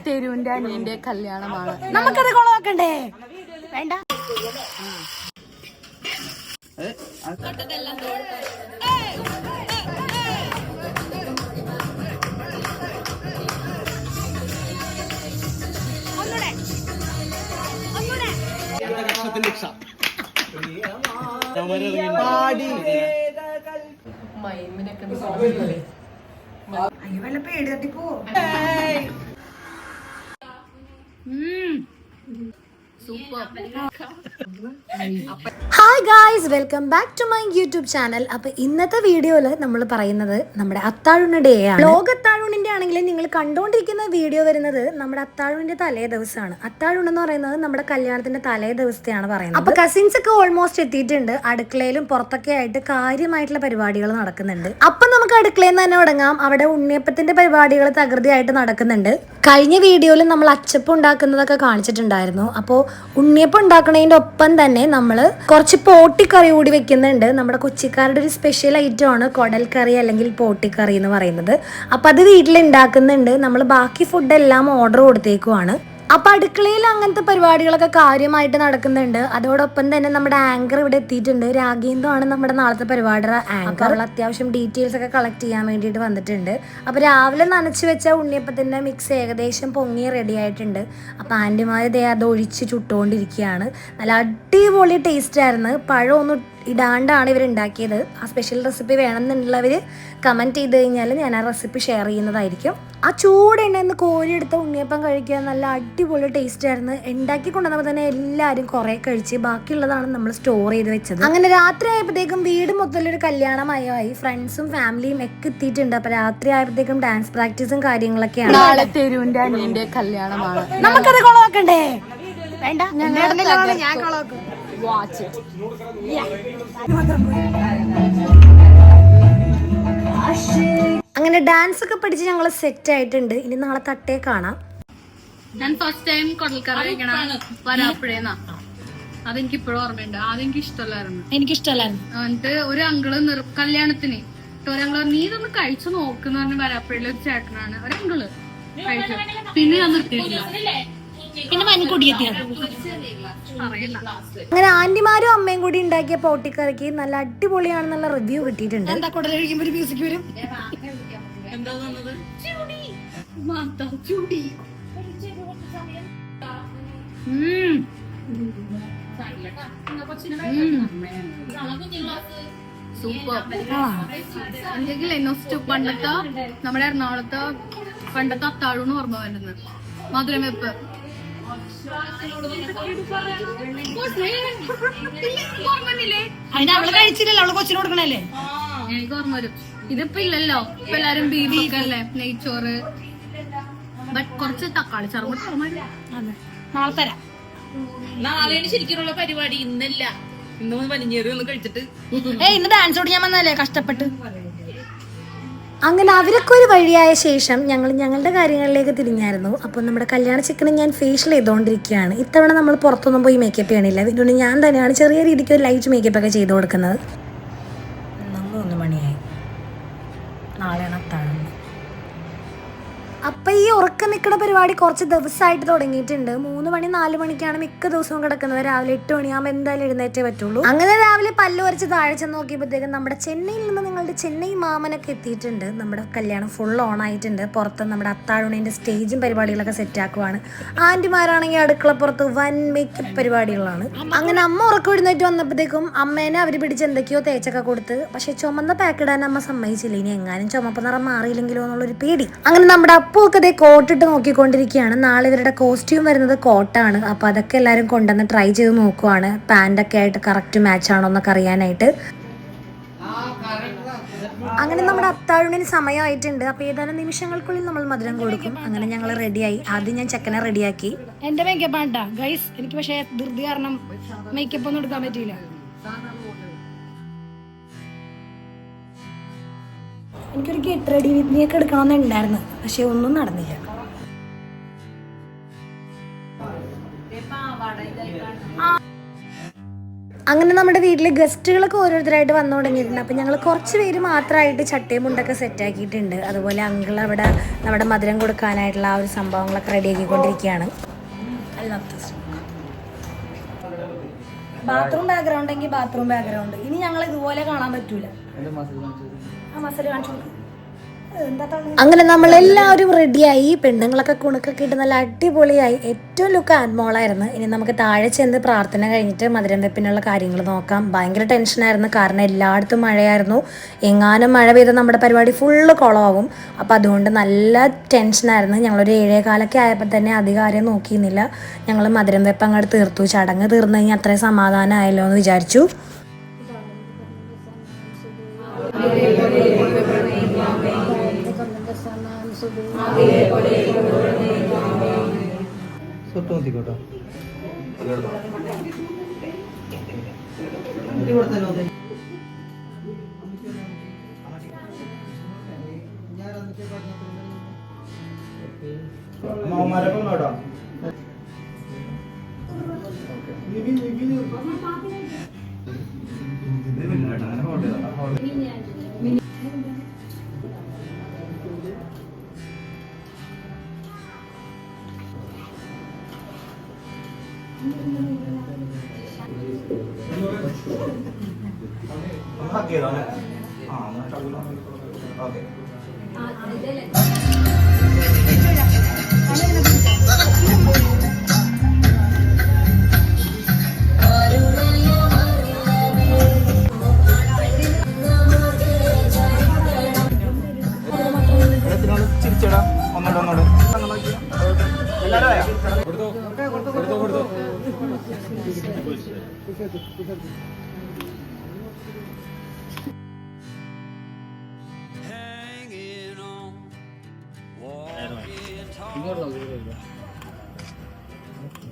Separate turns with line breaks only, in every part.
തെരുവിന്റെ അനിയന്റെ കല്യാണമാണ്.
നമുക്കത് കൊളവാക്കണ്ടേ? വേണ്ട. അയ്യോ വല്ല പേടി തട്ടിപ്പോ. Hi guys, welcome back to my YouTube channel. അപ്പൊ ഇന്നത്തെ വീഡിയോയില് നമ്മൾ പറയുന്നത് നമ്മുടെ അത്താഴൂണ് ഡേ ആണ്. ലോക അത്താഴൂണിന്റെ ആണെങ്കിലും നിങ്ങൾ കണ്ടുകൊണ്ടിരിക്കുന്ന വീഡിയോ വരുന്നത് നമ്മുടെ അത്താഴൂണിന്റെ തലേ ദിവസമാണ്. അത്താഴൂണ് എന്ന് പറയുന്നത് നമ്മുടെ കല്യാണത്തിന്റെ തലേ ദിവസത്തെയാണ് പറയുന്നത്. അപ്പൊ കസിൻസ് ഒക്കെ ഓൾമോസ്റ്റ് എത്തിയിട്ടുണ്ട്. അടുക്കളയിലും പുറത്തൊക്കെ ആയിട്ട് കാര്യമായിട്ടുള്ള പരിപാടികൾ നടക്കുന്നുണ്ട്. അപ്പൊ നമുക്ക് അടുക്കളയിൽ നിന്ന് തന്നെ തുടങ്ങാം. അവിടെ ഉണ്ണിയപ്പത്തിന്റെ പരിപാടികൾ തകൃതിയായിട്ട് നടക്കുന്നുണ്ട്. കഴിഞ്ഞ വീഡിയോയിൽ നമ്മൾ അച്ചപ്പം ഉണ്ടാക്കുന്നതൊക്കെ കാണിച്ചിട്ടുണ്ടായിരുന്നു. അപ്പോൾ ഉണ്ണിയപ്പം ഉണ്ടാക്കുന്നതിന്റെ ഒപ്പം തന്നെ നമ്മൾ കുറച്ച് പോട്ടിക്കറി കൂടി വെക്കുന്നുണ്ട്. നമ്മുടെ കൊച്ചിക്കാരുടെ ഒരു സ്പെഷ്യൽ ഐറ്റം ആണ് കുടൽ കറി അല്ലെങ്കിൽ പോട്ടിക്കറി എന്ന് പറയുന്നത്. അപ്പം അത് വീട്ടിൽ ഉണ്ടാക്കുന്നുണ്ട്. നമ്മൾ ബാക്കി ഫുഡെല്ലാം ഓർഡർ കൊടുത്തേക്കുവാണ്. അപ്പൊ അടുക്കളയിൽ അങ്ങനത്തെ പരിപാടികളൊക്കെ കാര്യമായിട്ട് നടക്കുന്നുണ്ട്. അതോടൊപ്പം തന്നെ നമ്മുടെ ആങ്കർ ഇവിടെ എത്തിയിട്ടുണ്ട്. രാഗേന്ദു ആണ് നമ്മുടെ നാളത്തെ പരിപാടിയുടെ ആങ്കർ. അത്യാവശ്യം ഡീറ്റെയിൽസ് ഒക്കെ കളക്ട് ചെയ്യാൻ വേണ്ടിയിട്ട് വന്നിട്ടുണ്ട്. അപ്പൊ രാവിലെ നനച്ചു വെച്ച ഉണ്ണിയപ്പത്തിന്റെ മിക്സ് ഏകദേശം പൊങ്ങി റെഡി ആയിട്ടുണ്ട്. അപ്പൊ ആന്റിമാര് അത് ഒഴിച്ച് ചുട്ടുകൊണ്ടിരിക്കുകയാണ്. നല്ല അടിപൊളി ടേസ്റ്റ് ആയിരുന്നു. പഴമൊന്നും ഇടാണ്ടാണ് ഇവർ ഉണ്ടാക്കിയത്. ആ സ്പെഷ്യൽ റെസിപ്പി വേണമെന്നുള്ളവർ കമൻറ്റ് ചെയ്ത് കഴിഞ്ഞാൽ ഞാൻ ആ റെസിപ്പി ഷെയർ ചെയ്യുന്നതായിരിക്കും. ആ ചൂടെണ്ണ കോരിയെടുത്ത ഉണ്ണിയപ്പം കഴിക്കാൻ നല്ല അടിപൊളി ടേസ്റ്റ് ആയിരുന്നു. ഉണ്ടാക്കി കൊണ്ടുവന്നപ്പോൾ തന്നെ എല്ലാവരും കുറേ കഴിച്ച് ബാക്കിയുള്ളതാണ് നമ്മൾ സ്റ്റോർ ചെയ്ത് വെച്ചത്. അങ്ങനെ രാത്രി ആയപ്പോഴത്തേക്കും വീട് മൊത്തത്തിലൊരു കല്യാണമയമായി. ഫ്രണ്ട്സും ഫാമിലിയും ഒക്കെ എത്തിയിട്ടുണ്ട്. അപ്പൊ രാത്രി ആയപ്പോഴത്തേക്കും ഡാൻസ് പ്രാക്ടീസും കാര്യങ്ങളൊക്കെയാണ്.
നാളെ തെരുവിന്റെ അനിയന്റെ കല്യാണമാണ്.
നമുക്കത് കൊളവാക്കണ്ടേ? വേണ്ട, ഞാൻ കൊളവാക്കും.
വാച്ച്
അങ്ങനെ ഡാൻസ് ഒക്കെ പഠിച്ച് ഞങ്ങൾ സെറ്റ് ആയിട്ടുണ്ട്. ഇനി നാളെ തട്ടേ കാണാം.
ഞാൻ ഫസ്റ്റ് ടൈം കുടൽക്കറി കഴിക്കണ വരാപ്പുഴേന്നാ. അതെനിക്ക് ഇപ്പോഴും ഓർമ്മയുണ്ട്. ആദ്യം എനിക്ക് ഇഷ്ടമല്ലായിരുന്നു. എന്നിട്ട് ഒരു അങ്കിള് കല്യാണത്തിന് ഒരങ്കിള് നീ ഇതൊന്ന് കഴിച്ചു നോക്കുന്ന പറഞ്ഞ വരാപ്പുഴയിലെ ഒരു ചേട്ടനാണ്. ഒരങ്കിള് കഴിച്ചു. പിന്നെ ഞാൻ നിർത്തിയിട്ടില്ല.
പിന്നെ അങ്ങനെ ആന്റിമാരും അമ്മയും കൂടി ഉണ്ടാക്കിയ പോട്ടിക്കറിക്ക് നല്ല അടിപൊളിയാണെന്നുള്ള റിവ്യൂ കിട്ടിയിട്ടുണ്ട്. എന്താ കുടലഴിക്കുമ്പോ ഒരു മ്യൂസിക് വരും.
സൂപ്പർ. എന്തെങ്കിലും പണ്ടത്തെ നമ്മുടെ എറണാകുളത്തെ പണ്ടത്തെ അത്താഴൂന്ന് ഓർമ്മ വരുന്നത്. മധുരം വെപ്പ്
കഴിച്ചില്ലല്ലോ, അവള് കൊച്ചിന് കൊടുക്കണല്ലേ.
എനിക്ക് ഓർമ്മ വരും. ഇതിപ്പോ ഇല്ലല്ലോ. ഇപ്പൊ എല്ലാരും ബീഫൊക്കെ അല്ലേ, നെയ്ച്ചോറ്. ബട്ട് കുറച്ച് തക്കാളി ചാറ് കൂടെ
നാളെ തരാം.
നാളെയാണ് ശരിക്കുള്ള പരിപാടി, ഇന്നല്ല. ഇന്ന് വലിഞ്ഞേറി ഒന്ന് കഴിച്ചിട്ട്
ഇന്ന് ഡാൻസ് ഓടി ഞാൻ വന്നല്ലേ കഷ്ടപ്പെട്ട്. അങ്ങനെ അവരൊക്കെ ഒരു വഴിയായ ശേഷം ഞങ്ങൾ ഞങ്ങളുടെ കാര്യങ്ങളിലേക്ക് തിരിഞ്ഞായിരുന്നു. അപ്പോൾ നമ്മുടെ കല്യാണ ചിക്കന് ഞാൻ ഫേഷ്യൽ ചെയ്തുകൊണ്ടിരിക്കുകയാണ്. ഇത്തവണ നമ്മൾ പുറത്തൊന്നും പോയി മേക്കപ്പ് ചെയ്യണില്ല. പിന്നെ ഞാൻ തന്നെയാണ് ചെറിയ രീതിക്ക് ഒരു ലൈറ്റ് മേക്കപ്പ് ഒക്കെ ചെയ്ത് കൊടുക്കുന്നത്. 3 മണിയായി. നാളെയാണ് അത്താഴം. അപ്പം ഈ ഉറക്കം നിൽക്കുന്ന പരിപാടി കുറച്ച് ദിവസമായിട്ട് തുടങ്ങിയിട്ടുണ്ട്. 3 മണി 4 മണിക്കാണ് മിക്ക ദിവസവും കിടക്കുന്നത്. രാവിലെ 8 മണിയാകുമ്പോൾ എന്തായാലും എഴുന്നേറ്റേ പറ്റുള്ളൂ. അങ്ങനെ രാവിലെ പല്ല് വരച്ച് താഴെ ചെന്ന് നോക്കിയപ്പോഴത്തേക്കും നമ്മുടെ ചെന്നൈയിൽ നിന്ന് നിങ്ങളുടെ ചെന്നൈ മാമനൊക്കെ എത്തിയിട്ടുണ്ട്. നമ്മുടെ കല്യാണം ഫുൾ ഓൺ ആയിട്ടുണ്ട്. പുറത്ത് നമ്മുടെ അത്താഴൂണിൻ്റെ സ്റ്റേജും പരിപാടികളൊക്കെ സെറ്റ് ആക്കുവാണ്. ആൻറ്റിമാരാണെങ്കിൽ അടുക്കളപ്പുറത്ത് വൻ മേക്കപ്പ് പരിപാടികളാണ്. അങ്ങനെ അമ്മ ഉറക്കം എഴുന്നേറ്റ് വന്നപ്പോഴത്തേക്കും അമ്മേനെ അവർ പിടിച്ച് എന്തൊക്കെയോ തേച്ചൊക്കെ കൊടുത്ത്. പക്ഷെ ചുമന്ന പാക്കിടാൻ അമ്മ സമ്മതിച്ചില്ല. ഇനി എങ്ങാനും ചുമപ്പ് നിറം മാറിയില്ലെങ്കിലോ എന്നുള്ളൊരു പേടി. അങ്ങനെ നമ്മുടെ അപ്പുവൊക്കെ അതേ കോട്ടിട്ട് നോക്കിക്കൊണ്ടിരിക്കുകയാണ്. നാളെ ഇവരുടെ കോസ്റ്റ്യൂം വരുന്നത് കോട്ടാണ്. അപ്പോൾ അതൊക്കെ എല്ലാവരും കൊണ്ടുവന്ന് ട്രൈ ചെയ്ത് നോക്കുവാണ്. പാൻറ്റൊക്കെ ആയിട്ട് കറക്റ്റ് മാച്ച് ആണോ എന്നൊക്കെ അറിയാനായിട്ട്. അങ്ങനെ നമ്മുടെ അത്താഴൂണിന് സമയമായിട്ടുണ്ട്. അപ്പോൾ ഏതാനും നിമിഷങ്ങൾക്കുള്ളിൽ നമ്മൾ മധുരം കൊടുക്കും. അങ്ങനെ ഞങ്ങൾ റെഡിയായി. ആദ്യം ഞാൻ ചെക്കനെ റെഡിയാക്കി. എൻ്റെ മേക്കപ്പ് ആണ് ഗൈസ്. എനിക്ക് പക്ഷേ ധൃതി കാരണം മേക്കപ്പ് ഒന്നും എടുക്കാൻ പറ്റിയില്ല. എനിക്കൊരു ഗെറ്റ് റെഡി വിത്ത് മീ ഒക്കെ എടുക്കണമെന്നുണ്ടായിരുന്നു. പക്ഷെ ഒന്നും നടന്നില്ല. അങ്ങനെ നമ്മുടെ വീട്ടിൽ ഗസ്റ്റുകളൊക്കെ ഓരോരുത്തരായിട്ട് വന്നു തുടങ്ങിയിട്ടുണ്ട്. അപ്പം ഞങ്ങൾ കുറച്ച് പേര് മാത്രമായിട്ട് ചട്ടയും മുണ്ടൊക്കെ സെറ്റാക്കിയിട്ടുണ്ട്. അതുപോലെ അങ്കിൾ അവിടെ നമ്മുടെ മധുരം കൊടുക്കാനായിട്ടുള്ള ആ ഒരു സംഭവങ്ങളൊക്കെ റെഡിയാക്കിക്കൊണ്ടിരിക്കുകയാണ്. ബാത്റൂം ബാക്ക്ഗ്രൗണ്ട് എങ്കിൽ ബാത്റൂം ബാക്ക്ഗ്രൗണ്ട്. ഇനി ഞങ്ങൾ ഇതുപോലെ കാണാൻ പറ്റൂല. ആ മസാല കാണിച്ചു കൊടുക്കും. അങ്ങനെ നമ്മളെല്ലാവരും റെഡിയായി. പെണ്ണുങ്ങളൊക്കെ കുണുക്കൊക്കെ ഇട്ട് നല്ല അടിപൊളിയായി. ഏറ്റവും ലുക്ക് ആൻമോളായിരുന്നു. ഇനി നമുക്ക് താഴെ ചെന്ന് പ്രാർത്ഥന കഴിഞ്ഞിട്ട് മധുരം വെപ്പിനുള്ള കാര്യങ്ങൾ നോക്കാം. ഭയങ്കര ടെൻഷനായിരുന്നു, കാരണം എല്ലായിടത്തും മഴയായിരുന്നു. എങ്ങാനും മഴ പെയ്ത നമ്മുടെ പരിപാടി ഫുള്ള് കുളമാകും. അപ്പം അതുകൊണ്ട് നല്ല ടെൻഷനായിരുന്നു. ഞങ്ങളൊരു 7:15 ആയപ്പോൾ തന്നെ അധികം ആരെയും നോക്കിയിരുന്നില്ല. ഞങ്ങൾ മധുരം വെപ്പ് അങ്ങോട്ട് തീർത്തു. ചടങ്ങ് തീർന്നു കഴിഞ്ഞാൽ അത്രയും സമാധാനമായല്ലോ എന്ന് വിചാരിച്ചു.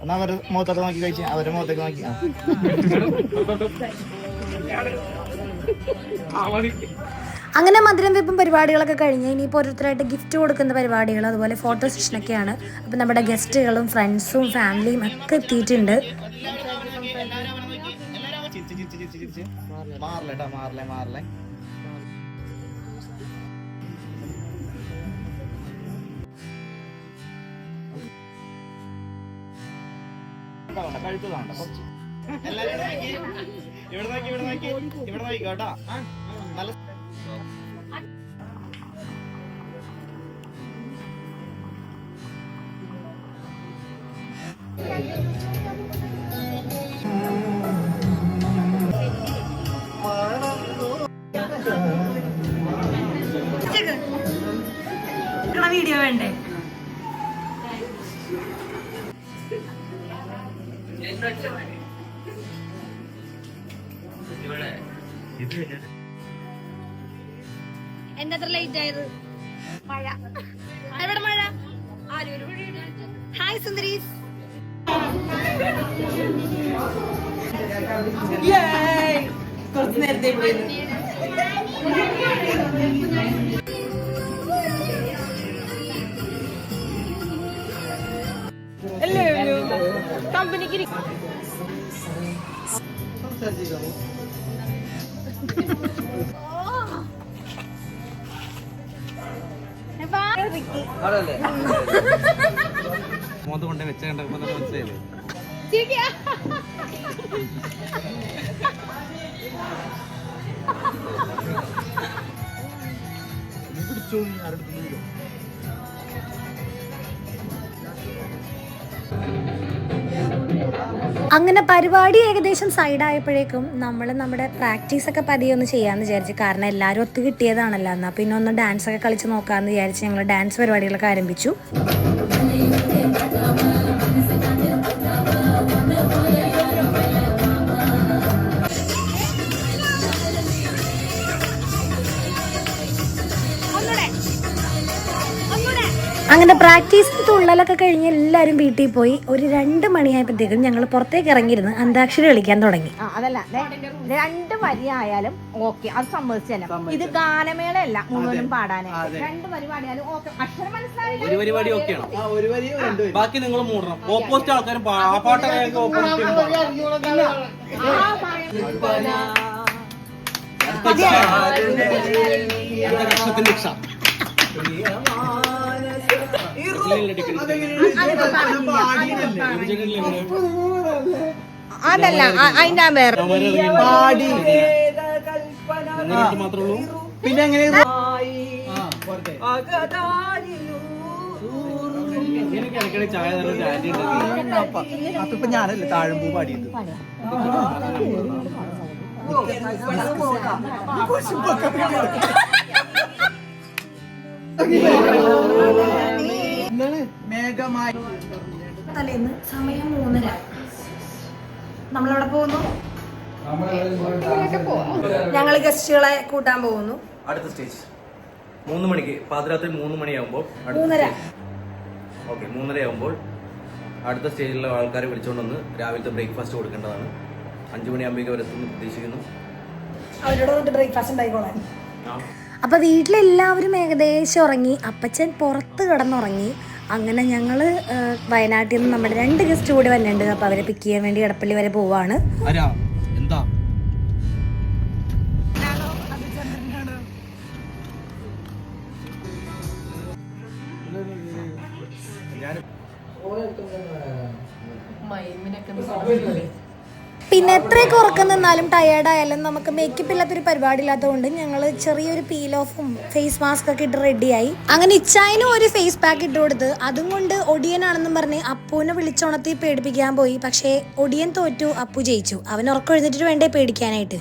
എന്നാ അവരുടെ മുഖത്തൊക്കെ നോക്കി കഴിച്ച അവരുടെ മുഖത്തൊക്കെ നോക്കി.
അങ്ങനെ മധുരം വെപ്പും പരിപാടികളൊക്കെ കഴിഞ്ഞ് ഇനിയിപ്പോൾ ഓരോരുത്തരായിട്ട് ഗിഫ്റ്റ് കൊടുക്കുന്ന പരിപാടികൾ, അതുപോലെ ഫോട്ടോ സെഷനൊക്കെയാണ്. അപ്പം നമ്മുടെ ഗസ്റ്റുകളും ഫ്രണ്ട്സും ഫാമിലിയും ഒക്കെ എത്തിയിട്ടുണ്ട്.
മാറില്ലേട്ടാ, മാറില്ലേ. കഴുത്ത് കാണണ്ട കുറച്ച്. ഇവിടെ നോക്കി കേട്ടാ. നല്ല
വീഡിയോ വേണ്ടേ? എന്താ ലേറ്റ് ആയത്? മഴ. എവിടെ മഴ? ഹായ് സുന്ദരീസ്.
കുറച്ച് നേരത്തെ കമ്പനിക്ക്
മോത്ത് കൊണ്ട് വെച്ച കണ്ടപ്പോ മനസ്സിലായില്ലേ?
അങ്ങനെ പരിപാടി ഏകദേശം സൈഡായപ്പോഴേക്കും നമ്മൾ നമ്മുടെ പ്രാക്ടീസൊക്കെ പതിയെ ഒന്ന് ചെയ്യാമെന്ന് വിചാരിച്ചു. കാരണം എല്ലാവരും ഒത്തു കിട്ടിയതാണല്ലോ. എന്നാൽ പിന്നെ ഒന്ന് ഡാൻസൊക്കെ കളിച്ച് നോക്കാമെന്ന് വിചാരിച്ച് ഞങ്ങൾ ഡാൻസ് പരിപാടികളൊക്കെ ആരംഭിച്ചു. അങ്ങനെ പ്രാക്ടീസ് തുള്ളലൊക്കെ കഴിഞ്ഞ് എല്ലാവരും വീട്ടിൽ പോയി. ഒരു 2 മണിയായപ്പോഴത്തേക്കും ഞങ്ങൾ പുറത്തേക്ക് ഇറങ്ങിയിരുന്ന് അന്താക്ഷരി കളിക്കാൻ തുടങ്ങി.
അതല്ല 2 വരി ആയാലും ഓക്കെ, അത് സമ്മതിച്ചല്ല. ഇത് ഗാനമേളയല്ല മുഴുവനും പാടാനായിട്ട്. 2 വരി പാടിയാലും ഓക്കെ. അക്ഷരം മനസ്സിലായില്ല.
ഒരു വരി ഓക്കെയാണ്. ബാക്കി നിങ്ങൾ മൂടണം. ഓപ്പോസിറ്റ് ആൾക്കാരും ആ പാട്ടൊക്കെ കക്ഷത്തിന്റെ രക്ഷ.
അതല്ല അതിന്റെ വേറെ
പാടി മാത്രമേ ഉള്ളൂ. പിന്നെ എങ്ങനെ ഇടയ്ക്കിടെ ചായ തരുന്ന ആന്റി അപ്പൊ ഞാനല്ലേ താഴമ്പൂ പാടിയത്. മേഘമായി
തലേന്ന് സമയം 3:30. നമ്മളവിടെ പോകുന്നു. ഞങ്ങൾ ഗസ്റ്റുകളെ കൂട്ടാൻ പോകുന്നു.
അടുത്ത സ്റ്റേജ് 3 മണിക്ക്, പാതിരാത്രി 3 മണിയാകുമ്പോൾ
3:30.
ഓക്കെ 3:30 ആകുമ്പോൾ അടുത്ത സ്റ്റേജിലുള്ള ആൾക്കാരെ വിളിച്ചുകൊണ്ടുവന്ന് രാവിലത്തെ ബ്രേക്ക്ഫാസ്റ്റ് കൊടുക്കേണ്ടതാണ്. 5 മണിയാകുമ്പോഴേക്കും അവരെത്തുമെന്ന് പ്രതീക്ഷിക്കുന്നു.
അവരോട് വന്നിട്ട് ബ്രേക്ക്ഫാസ്റ്റ് ഉണ്ടായിക്കോളാൻ. അപ്പൊ വീട്ടിലെല്ലാവരും ഏകദേശം ഉറങ്ങി. അപ്പച്ചൻ പുറത്ത് കിടന്നുറങ്ങി. അങ്ങനെ ഞങ്ങൾ വയനാട്ടിൽ നിന്ന് നമ്മുടെ 2 ഗസ്റ്റ് കൂടി വന്നിട്ടുണ്ട്. അപ്പൊ അവരെ പിക്ക് ചെയ്യാൻ വേണ്ടി എടപ്പള്ളി വരെ പോവാണ്.
എന്താ
പിന്നെ എത്രയൊക്കെ ഉറക്കം നിന്നാലും ടയേർഡ് ആയാലും നമുക്ക് മേക്കപ്പ് ഇല്ലാത്തൊരു പരിപാടി ഇല്ലാത്തതുകൊണ്ട് ഞങ്ങൾ ചെറിയൊരു പീൽ ഓഫും ഫേസ് മാസ്ക് ഒക്കെ ഇട്ട് റെഡിയായി. അങ്ങനെ ഇച്ചായനും ഒരു ഫേസ് പാക്ക് ഇട്ട് കൊടുത്ത് അതും കൊണ്ട് ഒടിയനാണെന്നും പറഞ്ഞ് അപ്പുവിനെ വിളിച്ചുണർത്തി പേടിപ്പിക്കാൻ പോയി. പക്ഷേ ഒടിയൻ തോറ്റു, അപ്പു ജയിച്ചു. അവൻ ഉറക്കം എഴുന്നേറ്റിട്ട് വേണ്ടേ പേടിക്കാനായിട്ട്.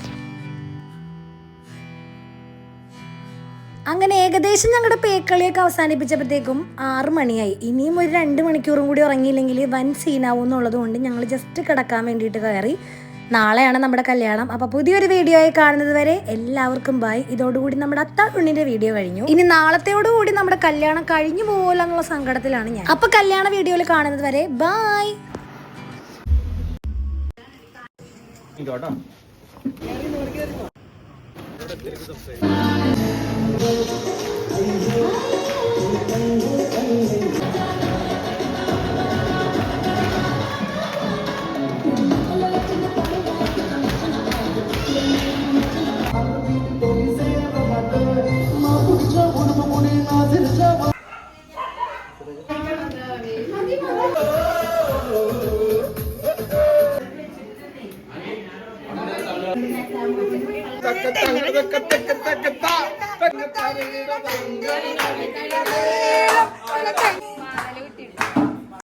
അങ്ങനെ ഏകദേശം ഞങ്ങളുടെ പേക്കളിയൊക്കെ അവസാനിപ്പിച്ചപ്പോഴത്തേക്കും 6 മണിയായി. ഇനിയും ഒരു 2 മണിക്കൂറും കൂടി ഉറങ്ങിയില്ലെങ്കിൽ വൻ സീനാവും എന്നുള്ളത് കൊണ്ട് ഞങ്ങൾ ജസ്റ്റ് കിടക്കാൻ വേണ്ടിയിട്ട് കയറി. നാളെയാണ് നമ്മുടെ കല്യാണം. അപ്പോൾ പുതിയൊരു വീഡിയോ ആയി കാണുന്നത് വരെ എല്ലാവർക്കും ബൈ. ഇതോടുകൂടി നമ്മുടെ അത്താഴുണ്ണിന്റെ വീഡിയോ കഴിഞ്ഞു. ഇനി നാളത്തെയോടുകൂടി നമ്മുടെ കല്യാണം കഴിഞ്ഞു പോകില്ല എന്നുള്ള സങ്കടത്തിലാണ് ഞാൻ. അപ്പോൾ കല്യാണ വീഡിയോയിൽ കാണുന്നത് വരെ ബൈ.
തക്ക